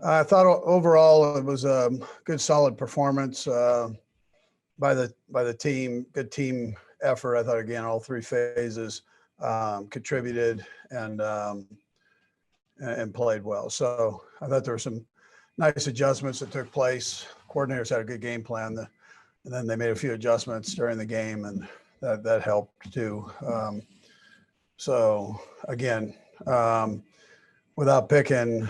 I thought overall it was a good, solid performance by the team. Good team effort. I thought again all three phases contributed and played well. So I thought there were some nice adjustments that took place. Coordinators had a good game plan, and then they made a few adjustments during the game, and that helped too. So again, without picking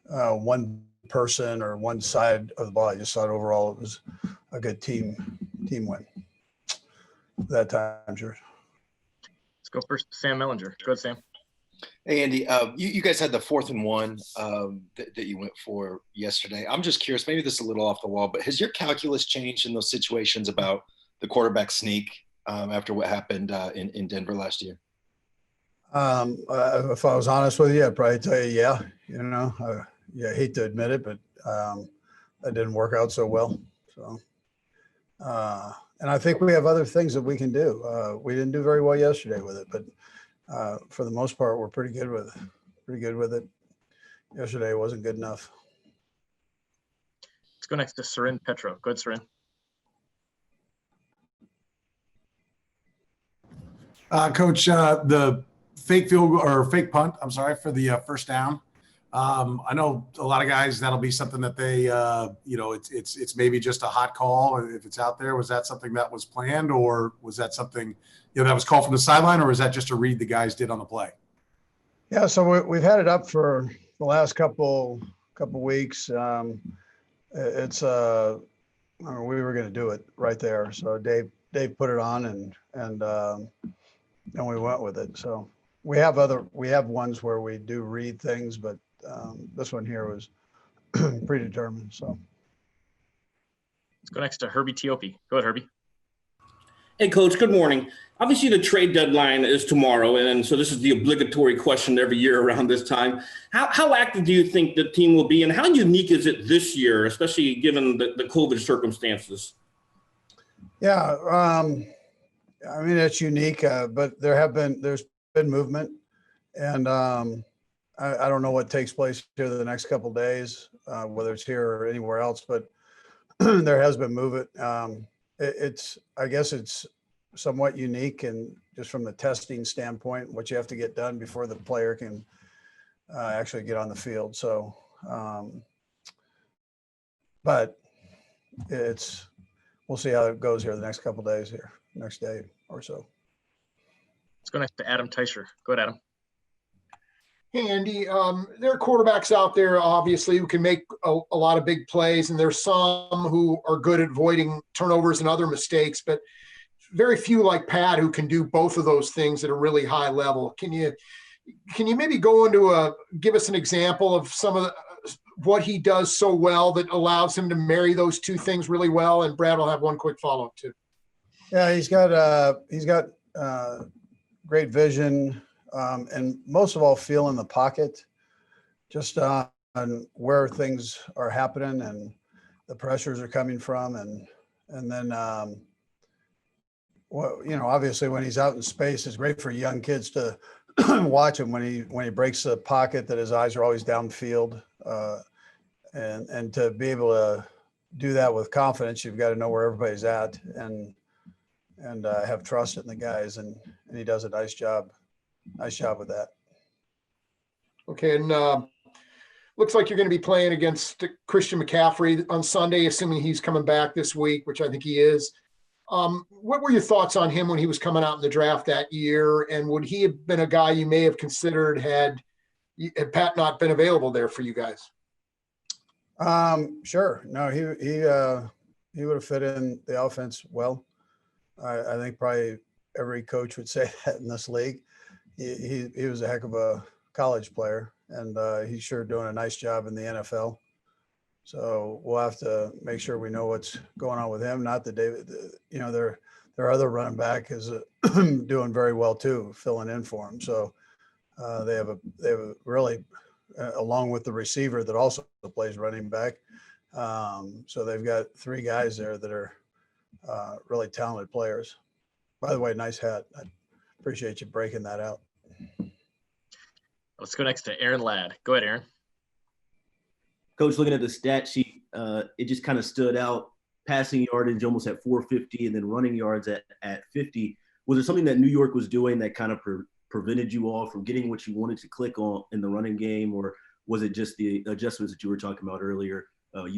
one person or one side of the ball, I just thought overall it was a good team win. That time's yours. Let's go first, Sam Mellinger. Go ahead, Sam. Hey, Andy, you guys had the 4th and 1 that you went for yesterday. I'm just curious, maybe this is a little off the wall, but has your calculus changed in those situations about the quarterback sneak after what happened in Denver last year? If I was honest with you, I'd probably tell you, yeah. I hate to admit it, but that didn't work out so well. So, and I think we have other things that we can do. We didn't do very well yesterday with it, but for the most part, we're pretty good with it. Yesterday wasn't good enough. Let's go next to Soren Petro. Go ahead, Soren. Coach, the fake field or fake punt, I'm sorry, for the first down. I know a lot of guys, that'll be something that they, it's maybe just a hot call if it's out there. Was that something that was planned, or was that something, that was called from the sideline, or was that just a read the guys did on the play? Yeah, so we've had it up for the last couple weeks. It's we were going to do it right there. So Dave put it on and we went with it. So we have ones where we do read things, but this one here was predetermined. So let's go next to Herbie Teope. Go ahead, Herbie. Hey, Coach, good morning. Obviously, the trade deadline is tomorrow, and so this is the obligatory question every year around this time. How active do you think the team will be, and how unique is it this year, especially given the COVID circumstances? Yeah, I mean, it's unique, but there's been movement, and I don't know what takes place here the next couple of days, whether it's here or anywhere else, but there has been movement. I guess it's somewhat unique, and just from the testing standpoint, what you have to get done before the player can actually get on the field. So, but we'll see how it goes here the next couple of days here, next day or so. Let's go next to Adam Teicher. Go ahead, Adam. Hey, Andy, there are quarterbacks out there, obviously, who can make a lot of big plays, and there's some who are good at avoiding turnovers and other mistakes, but very few like Pat who can do both of those things at a really high level. Can you maybe go into give us an example of some of what he does so well that allows him to marry those two things really well? And Brad will have one quick follow-up too. Yeah, he's got great vision. And most of all, feel in the pocket, just on where things are happening and the pressures are coming from, and then obviously when he's out in space, it's great for young kids to watch him when he breaks the pocket, that his eyes are always downfield, and to be able to do that with confidence, you've got to know where everybody's at and have trust in the guys, and he does a nice job. Nice job with that. Okay, and looks like you're going to be playing against Christian McCaffrey on Sunday, assuming he's coming back this week, which I think he is. What were your thoughts on him when he was coming out in the draft that year? And would he have been a guy you may have considered had Pat not been available there for you guys? Sure. No, he would have fit in the offense well. I think probably every coach would say that in this league. He was a heck of a college player, and he's sure doing a nice job in the NFL. So we'll have to make sure we know what's going on with him. Not that David, their other running back is doing very well too, filling in for him. So they have a really, along with the receiver that also plays running back. So they've got three guys there that are really talented players. By the way, nice hat. I appreciate you breaking that out. Let's go next to Aaron Ladd. Go ahead, Aaron. Coach, looking at the stat sheet, it just kind of stood out. Passing yardage almost at 450, and then running yards at 50. Was there something that New York was doing that kind of prevented you all from getting what you wanted to click on in the running game, or was it just the adjustments that you were talking about earlier?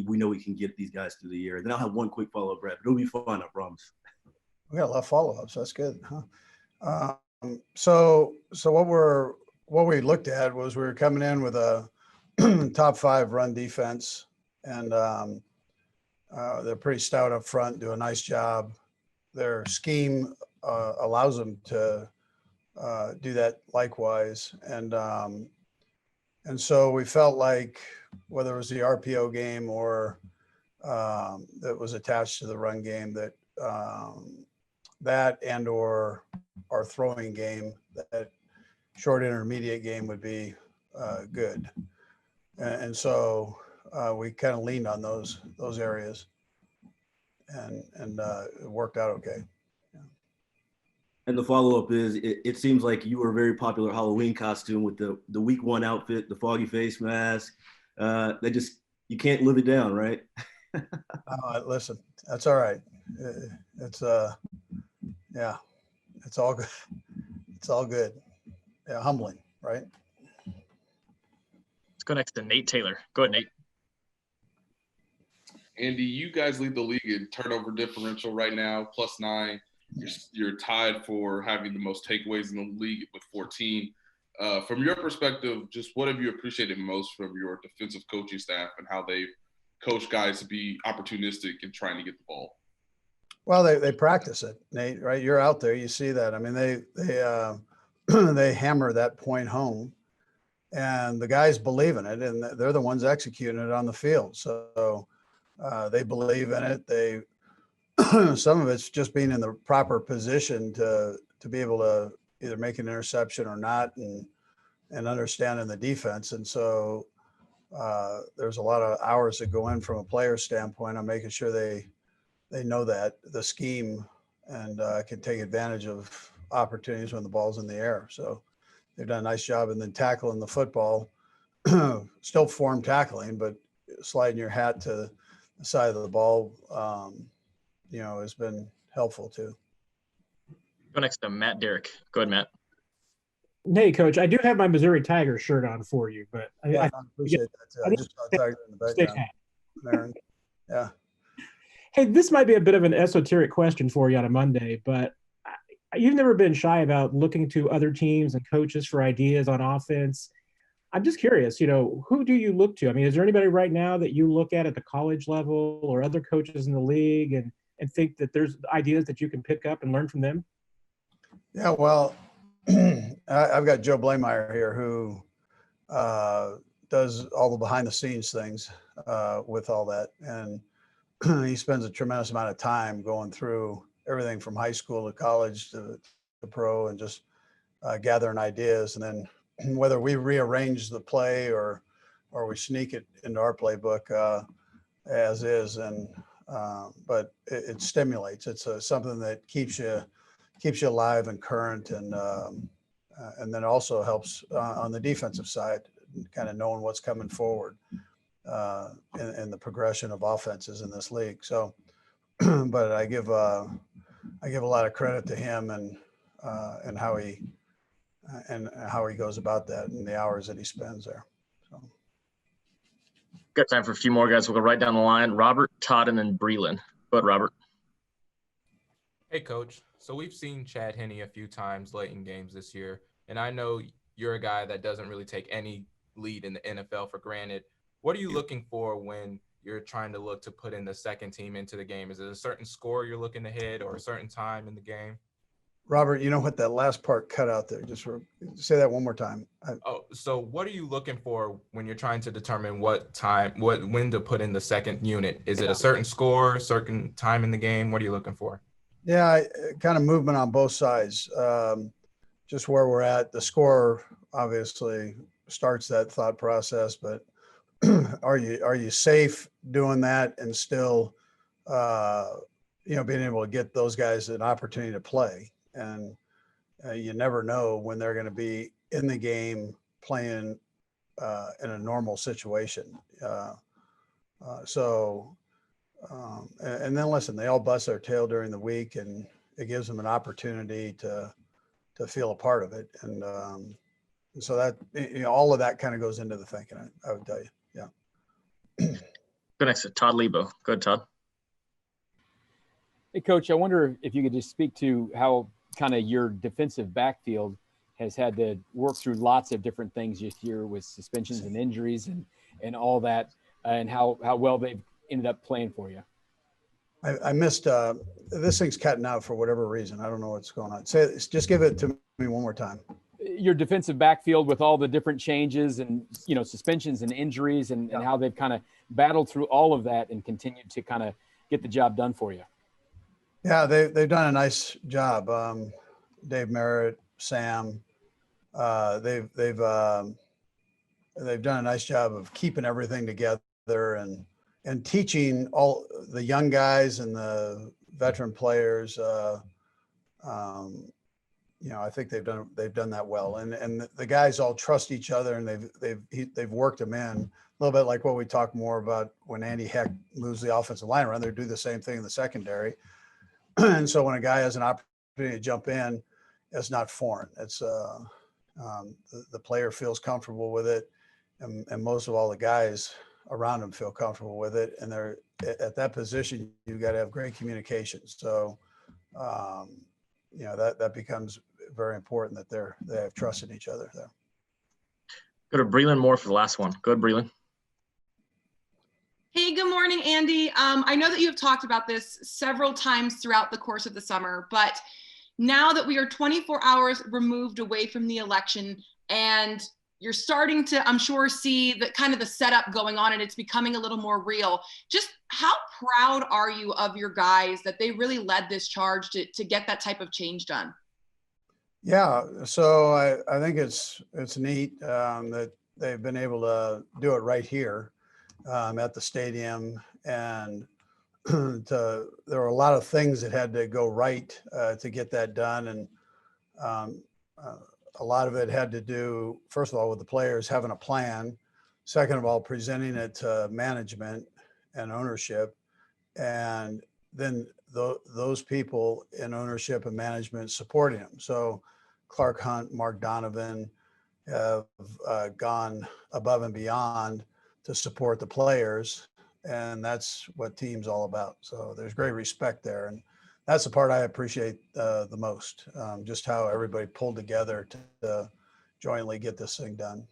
We know we can get these guys through the year. And then I'll have one quick follow-up, Brad, but it'll be fun, I promise. We got a lot of follow-ups. That's good, huh? So what we looked at was we were coming in with a top 5 run defense, and they're pretty stout up front, do a nice job. Their scheme allows them to do that likewise. And so we felt like whether it was the RPO game or that was attached to the run game, that that and or our throwing game, that short intermediate game would be good. And so we kind of leaned on those areas, and it worked out okay. And the follow-up is, it seems like you were a very popular Halloween costume with the week 1 outfit, the foggy face mask. You can't live it down, right? Listen, that's all right. It's yeah, it's all good. It's all good. Yeah, humbling, right? Let's go next to Nate Taylor. Go ahead, Nate. Andy, you guys lead the league in turnover differential right now, +9. You're tied for having the most takeaways in the league with 14. From your perspective, just what have you appreciated most from your defensive coaching staff and how they've coached guys to be opportunistic in trying to get the ball? Well, they practice it, Nate, right? You're out there, you see that. I mean, they they hammer that point home, and the guys believe in it, and they're the ones executing it on the field. So they believe in it. They some of it's just being in the proper position to be able to either make an interception or not, and understanding the defense. And so there's a lot of hours that go in from a player standpoint on making sure they know that the scheme and can take advantage of opportunities when the ball's in the air. So they've done a nice job. And then tackling the football, still form tackling, but sliding your hat to the side of the ball, has been helpful too. Go next to Matt Derrick. Go ahead, Matt. Hey, Coach, I do have my Missouri Tiger shirt on for you, but I appreciate that too. I just saw Tiger in the background. Aaron. Yeah. Hey, this might be a bit of an esoteric question for you on a Monday, but you've never been shy about looking to other teams and coaches for ideas on offense. I'm just curious, who do you look to? I mean, is there anybody right now that you look at the college level or other coaches in the league and think that there's ideas that you can pick up and learn from them? Yeah, well, I've got Joe Blameyer here who does all the behind the scenes things with all that. And he spends a tremendous amount of time going through everything from high school to college to pro, and just gathering ideas. And then whether we rearrange the play or we sneak it into our playbook as is, and but it stimulates. It's something that keeps you alive and current, and then also helps on the defensive side, kind of knowing what's coming forward in the progression of offenses in this league. So, but I give a lot of credit to him and how he goes about that and the hours that he spends there. So. Got time for a few more guys. We'll go right down the line. Robert, Todd, and then Breland. Go ahead, Robert. Hey, Coach. So we've seen Chad Henne a few times late in games this year, and I know you're a guy that doesn't really take any lead in the NFL for granted. What are you looking for when you're trying to look to put in the second team into the game? Is it a certain score you're looking to hit or a certain time in the game? Robert, you know what, that last part cut out there. Just say that one more time. So what are you looking for when you're trying to determine when to put in the second unit? Is it a certain score, certain time in the game? What are you looking for? Yeah, kind of movement on both sides. Just where we're at. The score obviously starts that thought process, but are you safe doing that and still, being able to get those guys an opportunity to play? And you never know when they're going to be in the game playing in a normal situation. And then listen, they all bust their tail during the week, and it gives them an opportunity to feel a part of it. And so that, all of that kind of goes into the thinking, I would tell you. Yeah. Go next to Todd Lebo. Go ahead, Todd. Hey, Coach, I wonder if you could just speak to how kind of your defensive backfield has had to work through lots of different things this year with suspensions and injuries and all that, and how well they've ended up playing for you. I missed this thing's cutting out for whatever reason. I don't know what's going on. Just give it to me one more time. Your defensive backfield with all the different changes and, suspensions and injuries and how they've kind of battled through all of that and continued to kind of get the job done for you. Yeah, they've done a nice job. Dave Merritt, Sam, they've done a nice job of keeping everything together and teaching all the young guys and the veteran players. I think they've done that well, and the guys all trust each other, and they've worked them in a little bit like what we talked more about when Andy Heck moves the offensive line around. They do the same thing in the secondary, and so when a guy has an opportunity to jump in, it's not foreign. It's the player feels comfortable with it, and most of all the guys around them feel comfortable with it, and they're at that position. You've got to have great communication. So that becomes very important that they have trust in each other there. Go to Breland Moore for the last one. Go ahead, Breland. Hey, good morning, Andy. I know that you have talked about this several times throughout the course of the summer, but now that we are 24 hours removed away from the election, and you're starting to, I'm sure, see the kind of the setup going on, and it's becoming a little more real. Just how proud are you of your guys that they really led this charge to get that type of change done? Yeah, so I think it's neat that they've been able to do it right here at the stadium, and there were a lot of things that had to go right to get that done, and a lot of it had to do, first of all, with the players having a plan. Second of all, presenting it to management and ownership, and then those people in ownership and management supporting them. So Clark Hunt, Mark Donovan have gone above and beyond to support the players, and that's what team's all about. So there's great respect there, and that's the part I appreciate the most, just how everybody pulled together to jointly get this thing done.